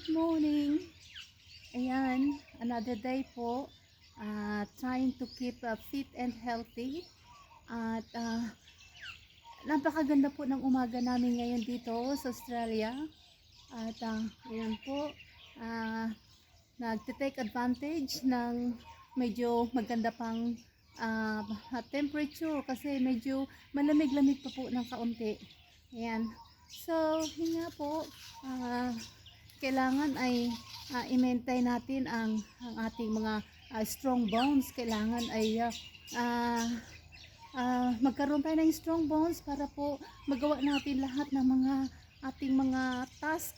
Good morning. Ayan, another day po. Trying to keep fit and healthy. At napakaganda po ng umaga namin ngayon dito sa Australia. At ayan po, nagte-take advantage ng medyo maganda pang temperature kasi medyo malamig-lamig pa po ng kaunti. Ayan. So, yun nga po, kailangan ay i-maintain natin ang ating mga strong bones. Kailangan ay magkaroon tayo ng strong bones para po magawa natin lahat ng mga ating mga task.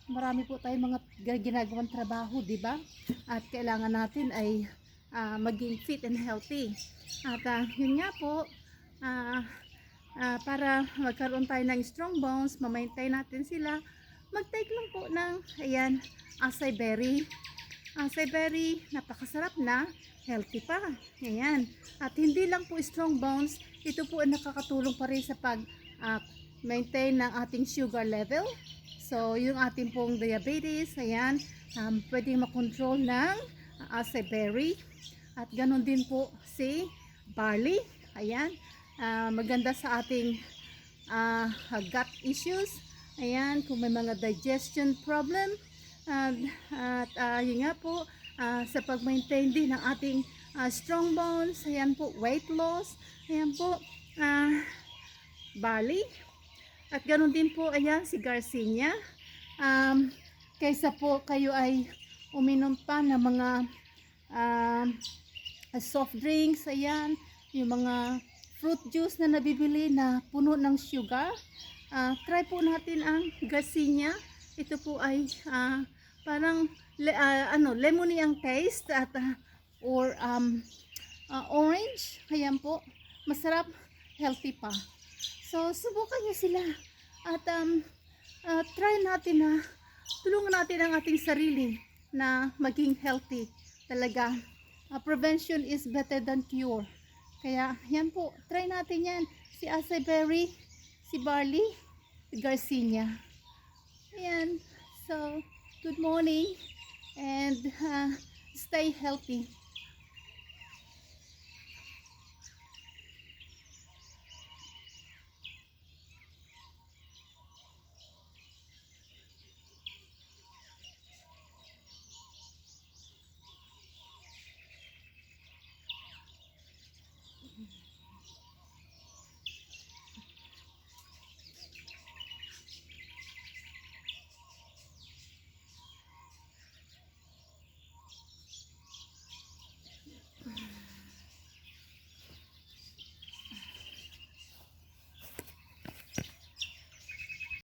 Marami po tayong mga ginagawang trabaho, di ba? At kailangan natin ay maging fit and healthy. At yun nga po, para magkaroon tayo ng strong bones, ma-maintain natin sila, mag-take lang po ng, ayan, acai berry. Acai berry, napakasarap na, healthy pa. Ayan. At hindi lang po strong bones, ito po ay nakakatulong pa rin sa pag-maintain ng ating sugar level. So, yung ating pong diabetes, ayan, pwedeng makontrol ng acai berry. At ganun din po si barley. Ayan. Maganda sa ating gut issues. Ayan, kung may mga digestion problem. At yun nga po, sa pag-maintain din ng ating strong bones. Ayan po, weight loss. Ayan po, barley. At ganun din po, ayan, si Garcinia. Kaysa po kayo ay uminom pa ng mga soft drinks, ayan, yung mga fruit juice na nabibili na puno ng sugar. Try po natin ang Garcinia. Ito po ay parang lemony ang taste at or orange. Ayan po, masarap, healthy pa. So subukan niyo sila at try natin na tulungan natin ang ating sarili na maging healthy talaga. Prevention is better than cure. Kaya yan po, try natin yan. Si acai berry, si barley, si Garcinia. Ayan. So, good morning and stay healthy.